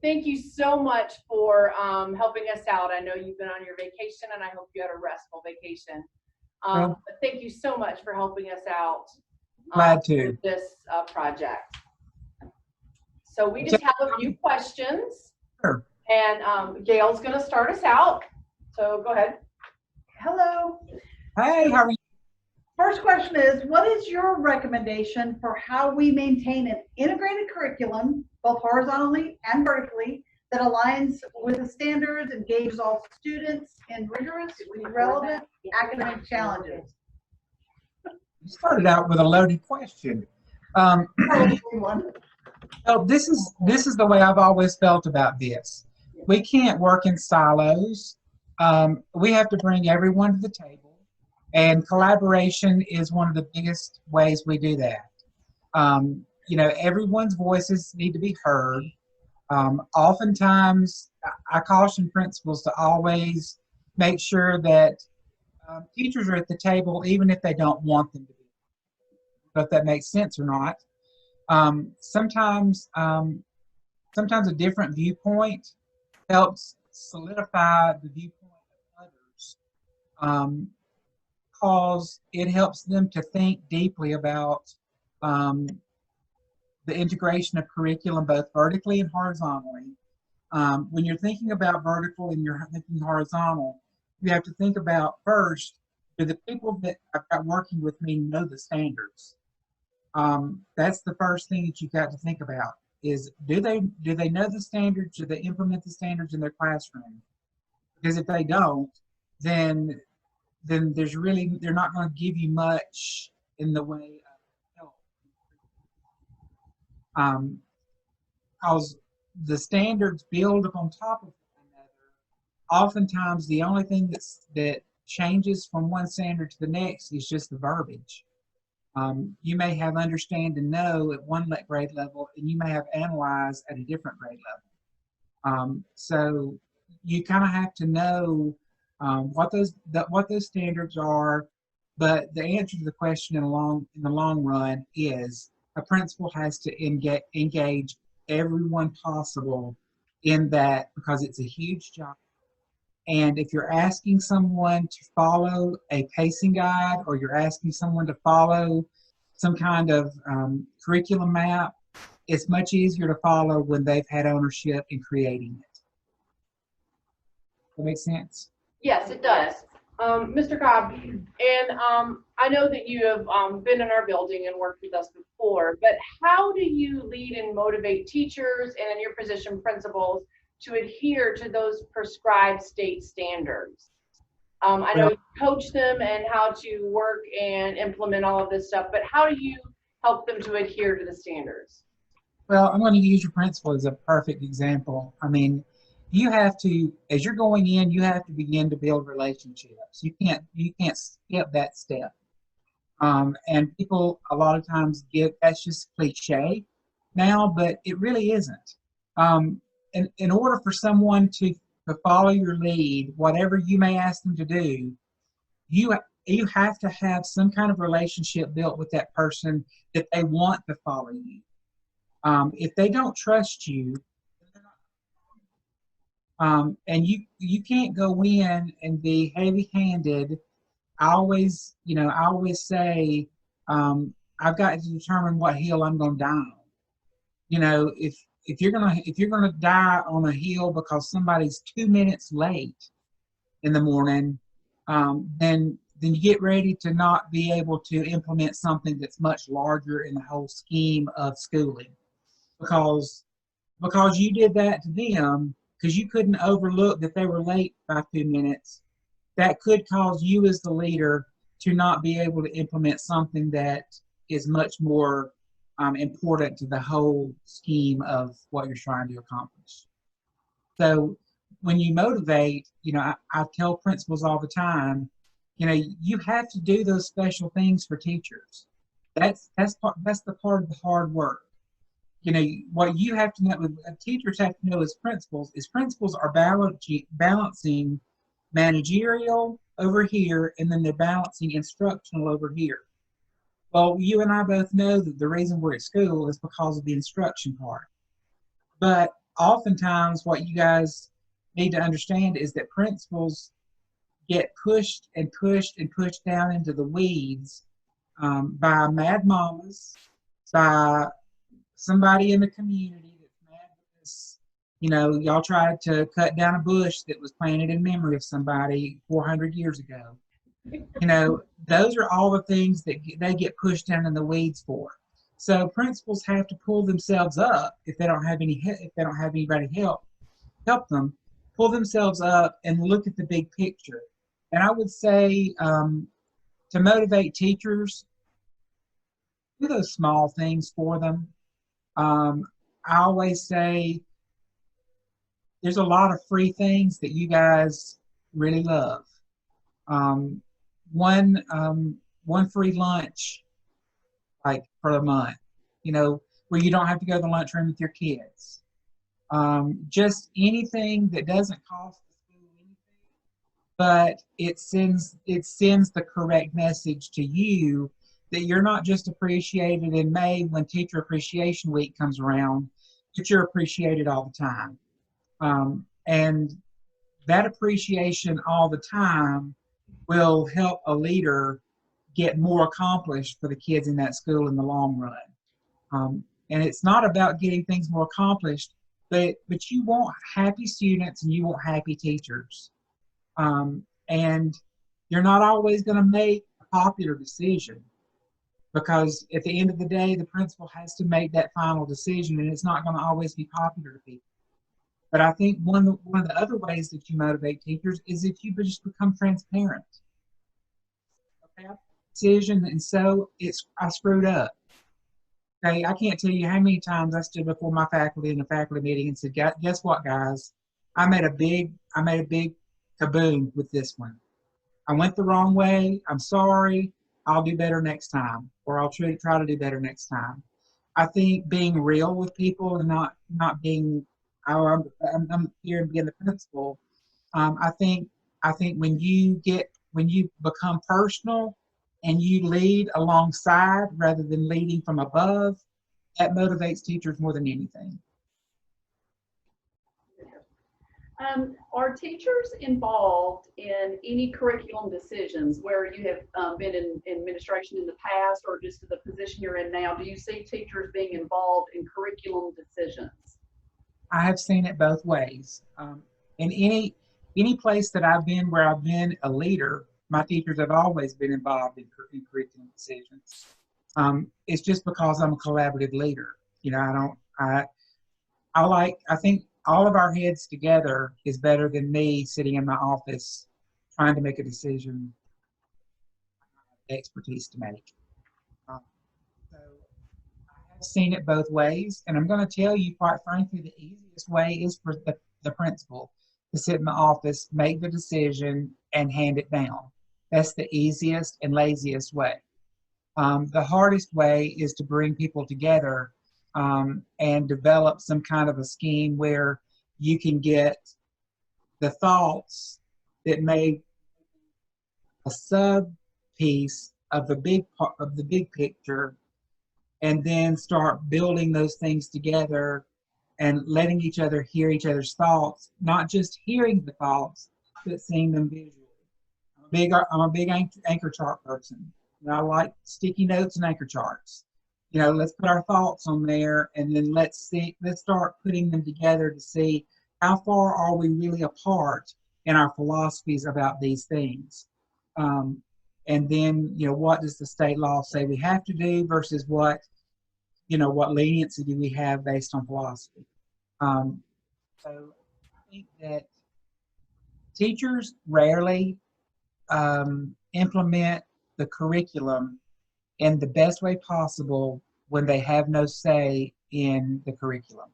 Thank you so much for helping us out. I know you've been on your vacation, and I hope you had a restful vacation. Well, But thank you so much for helping us out glad to. with this project. So we just have a few questions, Sure. and Gail's going to start us out. So go ahead. Hello. Hey, how are you? First question is, what is your recommendation for how we maintain an integrated curriculum, both horizontally and vertically, that aligns with the standards, engages all students in rigorous, relevant academic challenges? You started out with a loaded question. Well, this is the way I've always felt about this. We can't work in silos. We have to bring everyone to the table, and collaboration is one of the biggest ways we do that. Everyone's voices need to be heard. Oftentimes, I caution principals to always make sure that teachers are at the table, even if they don't want them to be. But if that makes sense or not. Sometimes a different viewpoint helps solidify the viewpoint of others, because it helps them to think deeply about the integration of curriculum both vertically and horizontally. When you're thinking about vertical and you're thinking horizontal, you have to think about first, do the people that I've got working with me know the standards? That's the first thing that you've got to think about is do they know the standards? Do they implement the standards in their classroom? Because if they don't, then they're not going to give you much in the way of help. Because the standards build upon top of one another. Oftentimes, the only thing that changes from one standard to the next is just the verbiage. You may have understand and know at one grade level, and you may have analyze at a different grade level. So you kind of have to know what those standards are. But the answer to the question in the long run is a principal has to engage everyone possible in that, because it's a huge job. And if you're asking someone to follow a pacing guide, or you're asking someone to follow some kind of curriculum map, it's much easier to follow when they've had ownership in creating it. That makes sense? Yes, it does. Mr. Cobb, and I know that you have been in our building and worked with us before, but how do you lead and motivate teachers and in your position principals to adhere to those prescribed state standards? I know you coach them and how to work and implement all of this stuff, but how do you help them to adhere to the standards? Well, I'm going to use your principal as a perfect example. I mean, you have to, as you're going in, you have to begin to build relationships. You can't skip that step. And people a lot of times that's just cliche now, but it really isn't. In order for someone to follow your lead, whatever you may ask them to do, you have to have some kind of relationship built with that person that they want to follow you. If they don't trust you, and you can't go in and be heavy-handed. I always say, I've got to determine what hill I'm going to die on. If you're gonna die on a hill because somebody's 2 minutes late in the morning, then you get ready to not be able to implement something that's much larger in the whole scheme of schooling, because you did that to them, because you couldn't overlook that they were late by 2 minutes. That could cause you as the leader to not be able to implement something that is much more important to the whole scheme of what you're trying to accomplish. So when you motivate, I tell principals all the time, you have to do those special things for teachers. That's the part of the hard work. What you have to know, teachers have to know as principals are balancing managerial over here, and then they're balancing instructional over here. Well, you and I both know that the reason we're at school is because of the instruction part. But oftentimes what you guys need to understand is that principals get pushed and pushed and pushed down into the weeds by mad mamas, by somebody in the community that's mad because, you know, y'all tried to cut down a bush that was planted in memory of somebody 400 years ago. You know, those are all the things that they get pushed down in the weeds for. So principals have to pull themselves up if they don't have anybody help them, pull themselves up and look at the big picture. And I would say to motivate teachers, do those small things for them. I always say there's a lot of free things that you guys really love. Um, one one free lunch, like for the month, you know, where you don't have to go to the lunchroom with your kids. Just anything that doesn't cost the school anything, but it sends the correct message to you that you're not just appreciated in May when Teacher Appreciation Week comes around, but you're appreciated all the time. And that appreciation all the time will help a leader get more accomplished for the kids in that school in the long run. And it's not about getting things more accomplished, but you want happy students and you want happy teachers. And you're not always going to make a popular decision, because at the end of the day, the principal has to make that final decision, and it's not going to always be popular to people. But I think one of the other ways that you motivate teachers is if you just become transparent. Okay, decision, and so I screwed up. Okay, I can't tell you how many times I stood before my faculty in a faculty meeting and said, "Guess what, guys? I made a big kaboom with this one. I went the wrong way. I'm sorry. I'll do better next time, or I'll try to do better next time." I think being real with people and not being, oh, I'm here being the principal. I think when you become personal and you lead alongside rather than leading from above, that motivates teachers more than anything. Are teachers involved in any curriculum decisions where you have been in administration in the past, or just the position you're in now? Do you see teachers being involved in curriculum decisions? I have seen it both ways. In any place that I've been where I've been a leader, my teachers have always been involved in curriculum decisions. It's just because I'm a collaborative leader. You know, I think all of our heads together is better than me sitting in my office trying to make a decision, expertise to make. So I have seen it both ways, and I'm going to tell you, quite frankly, the easiest way is for the principal to sit in the office, make the decision, and hand it down. That's the easiest and laziest way. The hardest way is to bring people together and develop some kind of a scheme where you can get the thoughts that make a sub piece of the big picture, and then start building those things together and letting each other hear each other's thoughts, not just hearing the thoughts, but seeing them visually. I'm a big anchor chart person. I like sticky notes and anchor charts. You know, let's put our thoughts on there, and then let's start putting them together to see how far are we really apart in our philosophies about these things. And then, you know, what does the state law say we have to do versus what leniency do we have based on philosophy? So I think that teachers rarely implement the curriculum in the best way possible when they have no say in the curriculum.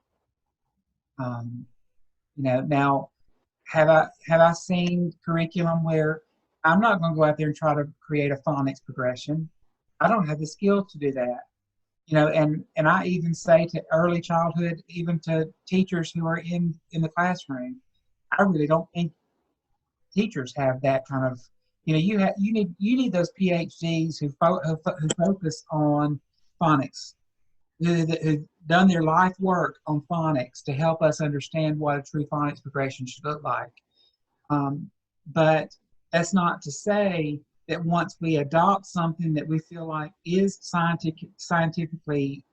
Now, have I seen curriculum where I'm not going to go out there and try to create a phonics progression? I don't have the skill to do that. You know, and I even say to early childhood, even to teachers who are in the classroom, I really don't think teachers have that kind of, you know, you need those PhDs who focus on phonics. who've done their life work on phonics to help us understand what a true phonics progression should look like. But that's not to say that once we adopt something that we feel like is scientifically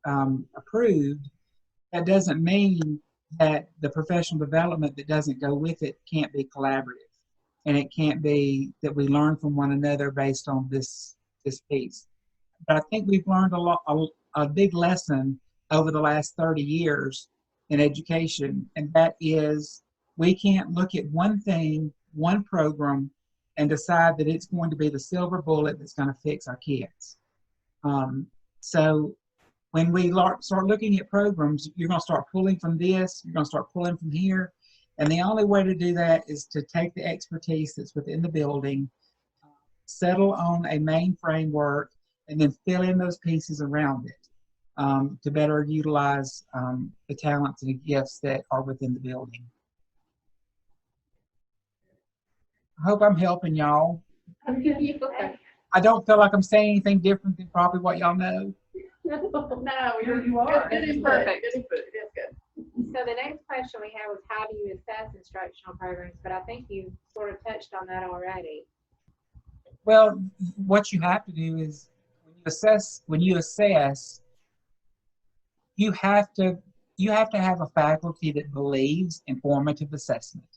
approved, that doesn't mean that the professional development that doesn't go with it can't be collaborative, and it can't be that we learn from one another based on this piece. But I think we've learned a big lesson over the last 30 years in education, and that is we can't look at one thing, one program, and decide that it's going to be the silver bullet that's going to fix our kids. So when we start looking at programs, you're going to start pulling from this, you're going to start pulling from here. And the only way to do that is to take the expertise that's within the building, settle on a main framework, and then fill in those pieces around it to better utilize the talents and the gifts that are within the building. I hope I'm helping y'all. I don't feel like I'm saying anything different than probably what y'all know. No, You are. It is perfect. It is good. It is good. So the next question we have was how do you assess instructional programs? But I think you sort of touched on that already. Well, what you have to do is when you assess, you have to have a faculty that believes in formative assessment,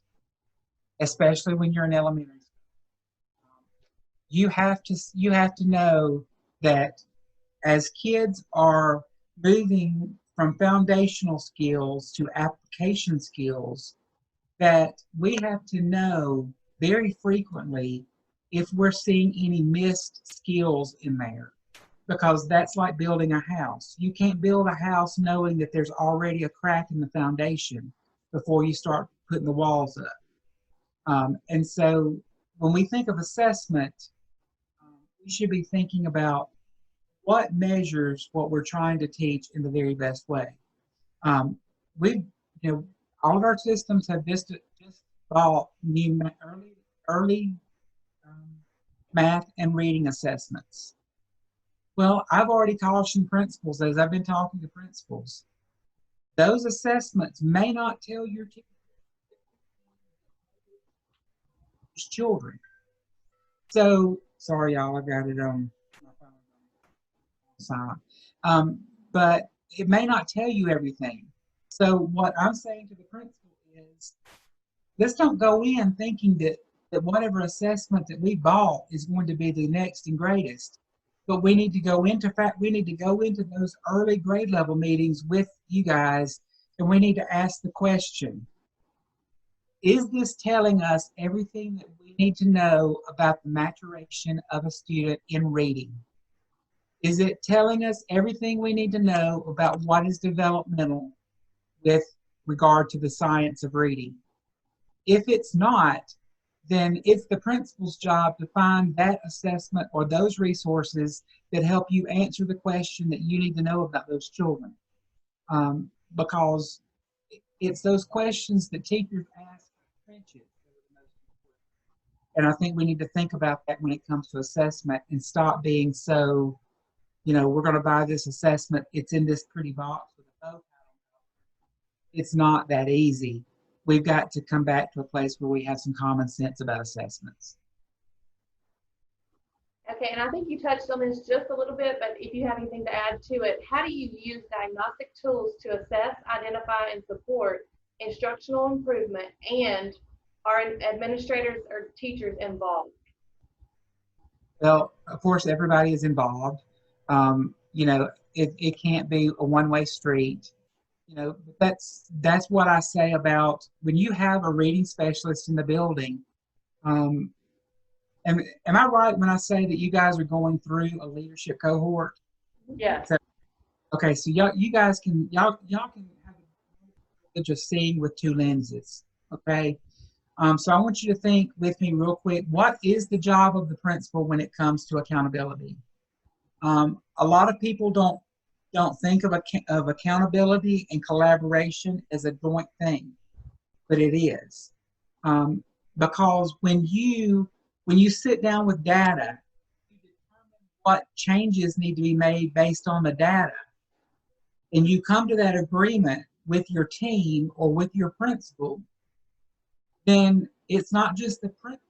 especially when you're in elementary school. You have to know that as kids are moving from foundational skills to application skills, that we have to know very frequently if we're seeing any missed skills in there, because that's like building a house. You can't build a house knowing that there's already a crack in the foundation before you start putting the walls up. And so when we think of assessment, we should be thinking about what measures what we're trying to teach in the very best way. All of our systems have just bought new early math and reading assessments. Well, I've already cautioned principals as I've been talking to principals. Those assessments may not tell your children. So, sorry y'all, I got it on my phone silent. But it may not tell you everything. So what I'm saying to the principal is, let's don't go in thinking that whatever assessment that we bought is going to be the next and greatest. But we need to go into those early grade level meetings with you guys, and we need to ask the question, is this telling us everything that we need to know about the maturation of a student in reading? Is it telling us everything we need to know about what is developmental with regard to the science of reading? If it's not, then it's the principal's job to find that assessment or those resources that help you answer the question that you need to know about those children. Because it's those questions that teachers ask in the trenches that are the most important. And I think we need to think about that when it comes to assessment and stop being so, we're going to buy this assessment, it's in this pretty box with a bow tie. It's not that easy. We've got to come back to a place where we have some common sense about assessments. Okay, and I think you touched on this just a little bit, but if you have anything to add to it, how do you use diagnostic tools to assess, identify, and support instructional improvement, and are administrators or teachers involved? Well, of course, everybody is involved. It can't be a one-way street. That's what I say about when you have a reading specialist in the building. Am I right when I say that you guys are going through a leadership cohort? Yes. Okay, so you guys can have the privilege of seeing with two lenses. Okay, so I want you to think with me real quick. What is the job of the principal when it comes to accountability? A lot of people don't think of accountability and collaboration as a joint thing, but it is. Because when you sit down with data, you determine what changes need to be made based on the data. and you come to that agreement with your team or with your principal, then it's not just the principal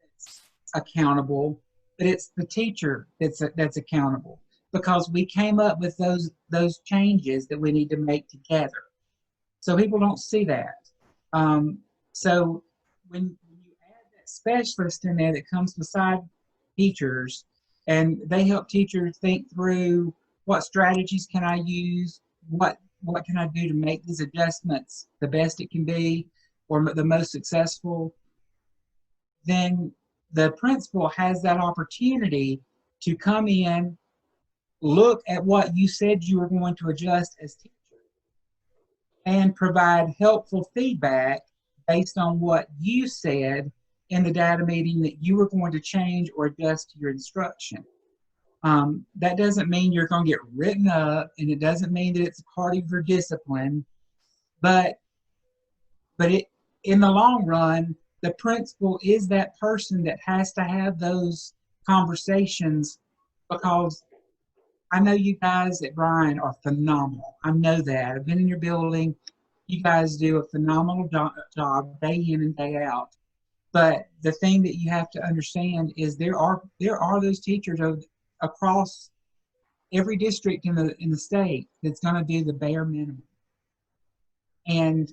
that's accountable, but it's the teacher that's accountable, because we came up with those changes that we need to make together. So people don't see that. So when you add that specialist in there that comes beside teachers, and they help teachers think through what strategies can I use, what can I do to make these adjustments the best it can be or the most successful, then the principal has that opportunity to come in, look at what you said you were going to adjust as teacher, and provide helpful feedback based on what you said in the data meeting that you were going to change or adjust to your instruction. That doesn't mean you're going to get written up, and it doesn't mean that it's a part of your discipline, but in the long run, the principal is that person that has to have those conversations, because I know you guys at Bryan are phenomenal. I know that. I've been in your building. You guys do a phenomenal job day in and day out. But the thing that you have to understand is there are those teachers across every district in the state that's going to do the bare minimum. And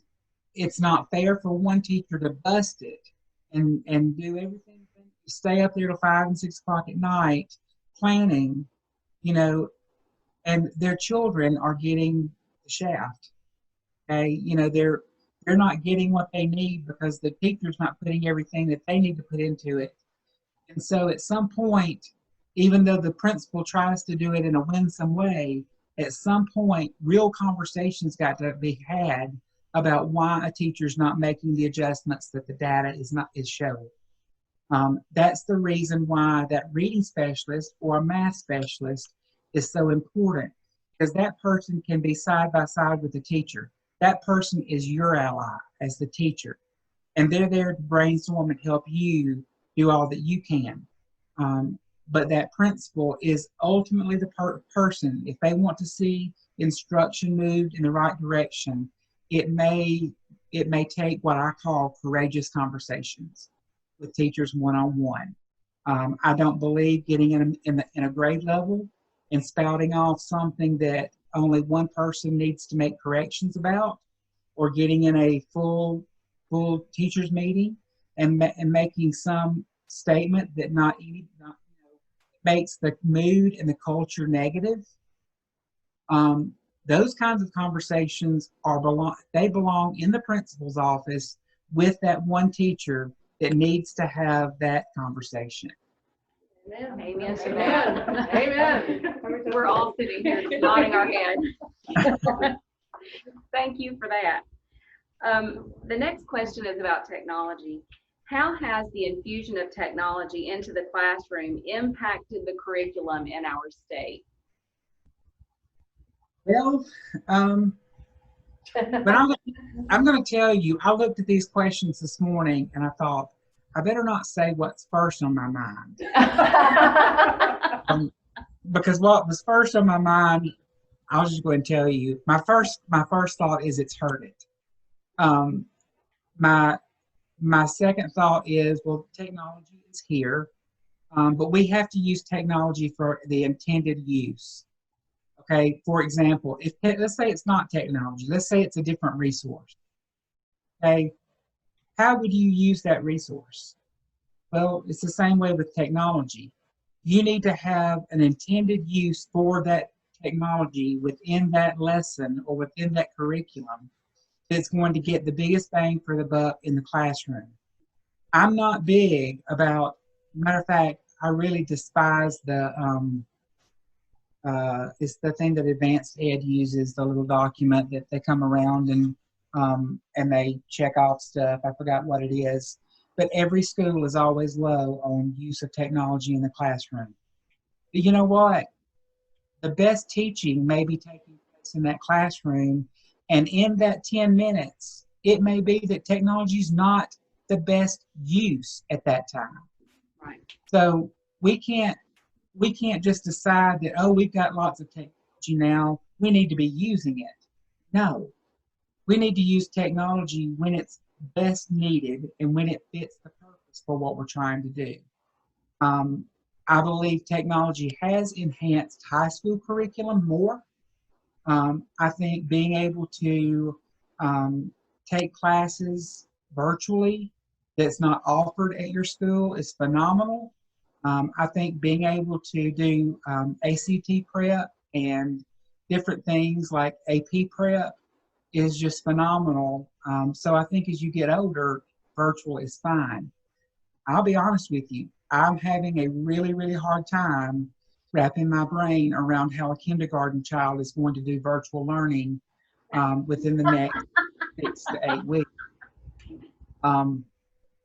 it's not fair for one teacher to bust it and do everything, stay up there till 5 and 6 o'clock at night planning, and their children are getting the shaft. Okay, they're not getting what they need because the teacher's not putting everything that they need to put into it. And so at some point, even though the principal tries to do it in a winsome way, at some point, real conversations got to be had about why a teacher's not making the adjustments that the data is showing. That's the reason why that reading specialist or a math specialist is so important, because that person can be side by side with the teacher. That person is your ally as the teacher, and they're there to brainstorm and help you do all that you can. But that principal is ultimately the person. If they want to see instruction moved in the right direction, it may take what I call courageous conversations with teachers one-on-one. I don't believe getting in a grade level and spouting off something that only one person needs to make corrections about, or getting in a full teachers meeting and making some statement that makes the mood and the culture negative. Those kinds of conversations belong in the principal's office with that one teacher that needs to have that conversation. Amen. Amen to Amen. that. Amen. We're all sitting here nodding our head. Thank you for that. The next question is about technology. How has the infusion of technology into the classroom impacted the curriculum in our state? Well, but I'm going to tell you, I looked at these questions this morning and I thought, I better not say what's first on my mind. Because what was first on my mind, I'll just go ahead and tell you. My first thought is it's hurt it. My second thought is, well, technology is here, but we have to use technology for the intended use. Okay, for example, let's say it's not technology, let's say it's a different resource. Okay, how would you use that resource? Well, it's the same way with technology. You need to have an intended use for that technology within that lesson or within that curriculum that's going to get the biggest bang for the buck in the classroom. I'm not big about, matter of fact, I really despise it's the thing that advanced ed uses, the little document that they come around and they check off stuff. I forgot what it is. But every school is always low on use of technology in the classroom. But you know what? The best teaching may be taking place in that classroom, and in that 10 minutes, it may be that technology is not the best use at that time. Right. So we can't just decide that, oh, we've got lots of technology now, we need to be using it. No, we need to use technology when it's best needed and when it fits the purpose for what we're trying to do. I believe technology has enhanced high school curriculum more. I think being able to take classes virtually that's not offered at your school is phenomenal. I think being able to do ACT prep and different things like AP prep is just phenomenal. So I think as you get older, virtual is fine. I'll be honest with you, I'm having a really, really hard time wrapping my brain around how a kindergarten child is going to do virtual learning within the next 6 to 8 weeks.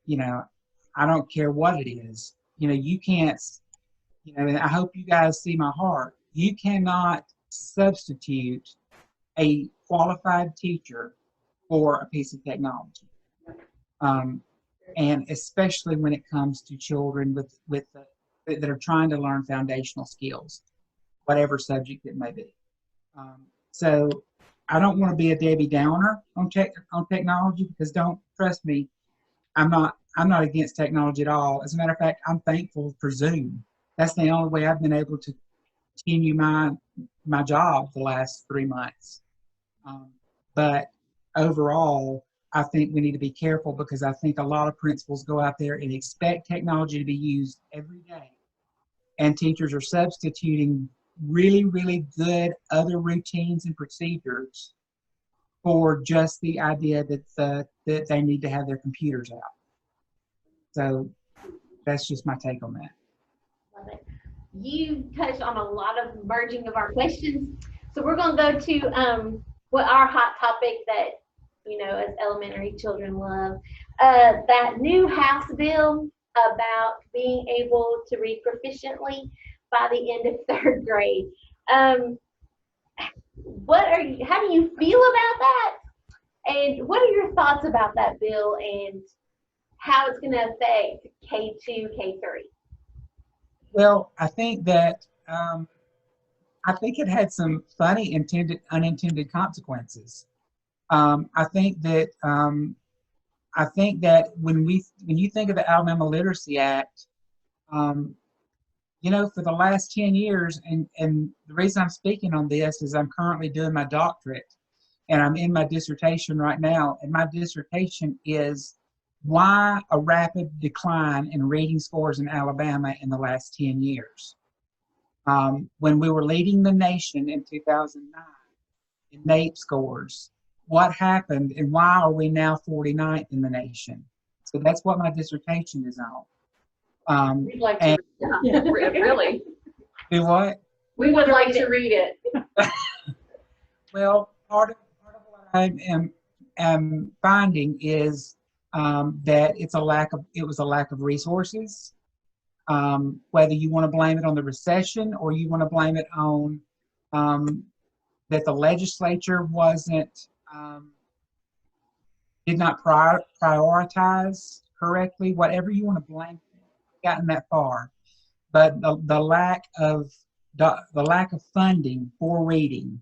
You know, I don't care what it is. You know, you can't, you know, and I hope you guys see my heart. You cannot substitute a qualified teacher for a piece of technology. And especially when it comes to children that are trying to learn foundational skills, whatever subject it may be. So I don't want to be a Debbie Downer on technology, because don't trust me, I'm not against technology at all. As a matter of fact, I'm thankful for Zoom. That's the only way I've been able to continue my job the last 3 months. But overall, I think we need to be careful, because I think a lot of principals go out there and expect technology to be used every day. And teachers are substituting really, really good other routines and procedures for just the idea that they need to have their computers out. So that's just my take on that. Love it. You touched on a lot of merging of our questions. So we're going to go to what our hot topic that, you know, as elementary children love, that new House bill about being able to read proficiently by the end of 3rd grade. How do you feel about that? And what are your thoughts about that bill and how it's going to affect K2, K3? Well, I think that I think it had some funny unintended consequences. I think that when you think of the Alabama Literacy Act, you know, for the last 10 years, and the reason I'm speaking on this is I'm currently doing my doctorate, and I'm in my dissertation right now, and my dissertation is why a rapid decline in reading scores in Alabama in the last 10 years. When we were leading the nation in 2009 in NAEP scores, what happened and why are we now 49th in the nation? So that's what my dissertation is on. We'd like to Really? Do what? we would like to read it. Well, part of what I am finding is that it was a lack of resources. Whether you want to blame it on the recession or you want to blame it on that the legislature did not prioritize correctly, whatever you want to blame, gotten that far. But the lack of funding for reading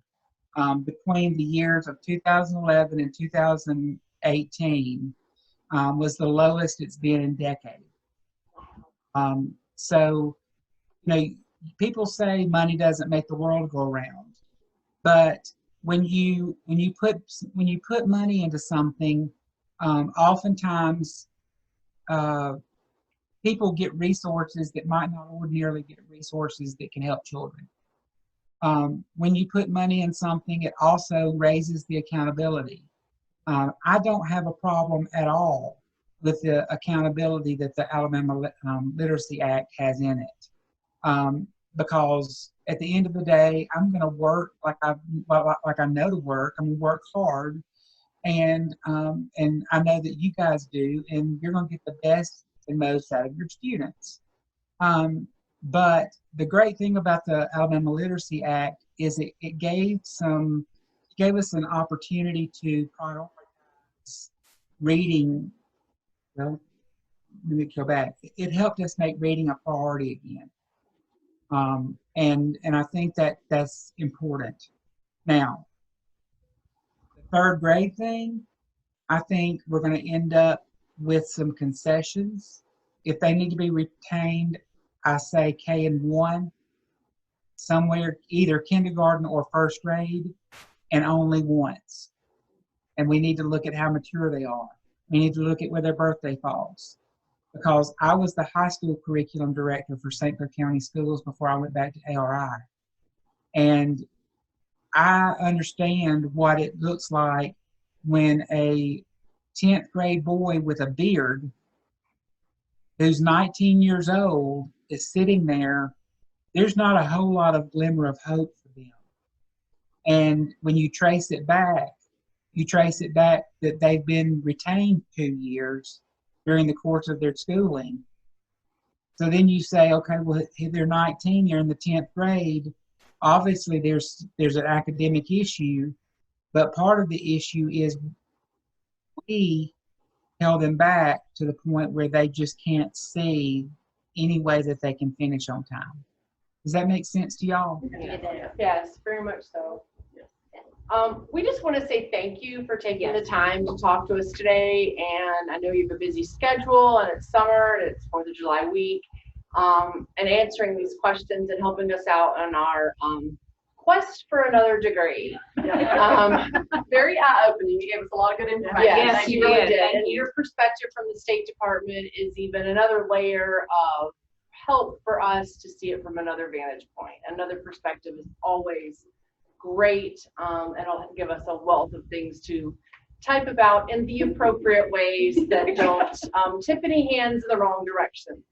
between the years of 2011 and 2018 was the lowest it's been in decades. So, you know, people say money doesn't make the world go around, but when you put money into something, oftentimes people get resources that might not ordinarily get resources that can help children. When you put money in something, it also raises the accountability. I don't have a problem at all with the accountability that the Alabama Literacy Act has in it. Because at the end of the day, I'm going to work like I know to work. I'm going to work hard, and I know that you guys do, and you're going to get the best and most out of your students. But the great thing about the Alabama Literacy Act is it gave us an opportunity to prioritize reading. Well, let me go back. It helped us make reading a priority again. And I think that that's important. Now, the third grade thing, I think we're going to end up with some concessions. If they need to be retained, I say K and 1, somewhere either kindergarten or first grade, and only once. And we need to look at how mature they are. We need to look at where their birthday falls. Because I was the high school curriculum director for St. Clair County Schools before I went back to ARI. And I understand what it looks like when a 10th grade boy with a beard who's 19 years old is sitting there. There's not a whole lot of glimmer of hope for them. And when you trace it back that they've been retained 2 years during the course of their schooling. So then you say, okay, well, they're 19, they're in the 10th grade. Obviously, there's an academic issue, but part of the issue is we held them back to the point where they just can't see any way that they can finish on time. Does that make sense to y'all? Yes, very much so. We just want to say thank you for taking the time to talk to us today. And I know you have a busy schedule and it's summer and it's 4th of July week. And answering these questions and helping us out on our quest for another degree. Very eye-opening. You gave us a lot of good information. Yes, you really did. And your perspective from the State Department is even another layer of help for us to see it from another vantage point. Another perspective is always great, and it'll give us a wealth of things to type about in the appropriate ways that don't tip any hands in the wrong direction.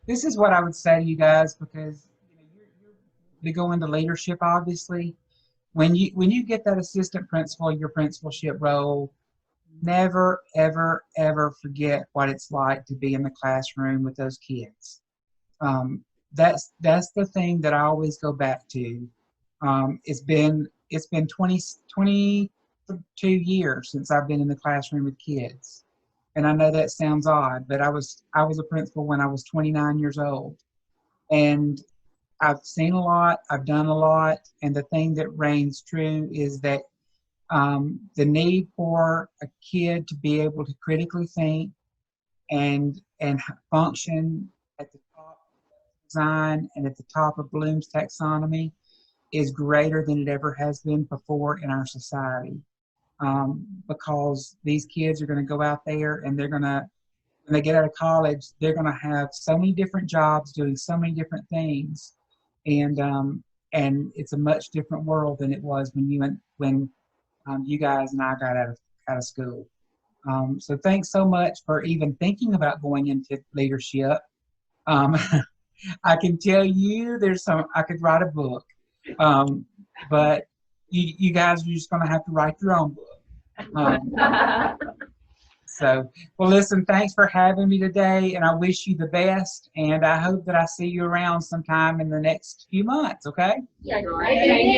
This is what I would say to you guys, because you go into leadership, obviously. When you get that assistant principal, your principalship role, never, ever, ever forget what it's like to be in the classroom with those kids. That's the thing that I always go back to. It's been 22 years since I've been in the classroom with kids. And I know that sounds odd, but I was a principal when I was 29 years old. And I've seen a lot, I've done a lot, and the thing that reigns true is that the need for a kid to be able to critically think and function at the top of design and at the top of Bloom's taxonomy is greater than it ever has been before in our society. Because these kids are going to go out there and when they get out of college, they're going to have so many different jobs doing so many different things. And it's a much different world than it was when you guys and I got out of school. So thanks so much for even thinking about going into leadership. I can tell you I could write a book, but you guys are just going to have to write your own book. So, well, listen, thanks for having me today, and I wish you the best, and I hope that I see you around sometime in the next few months, okay? Yeah, great.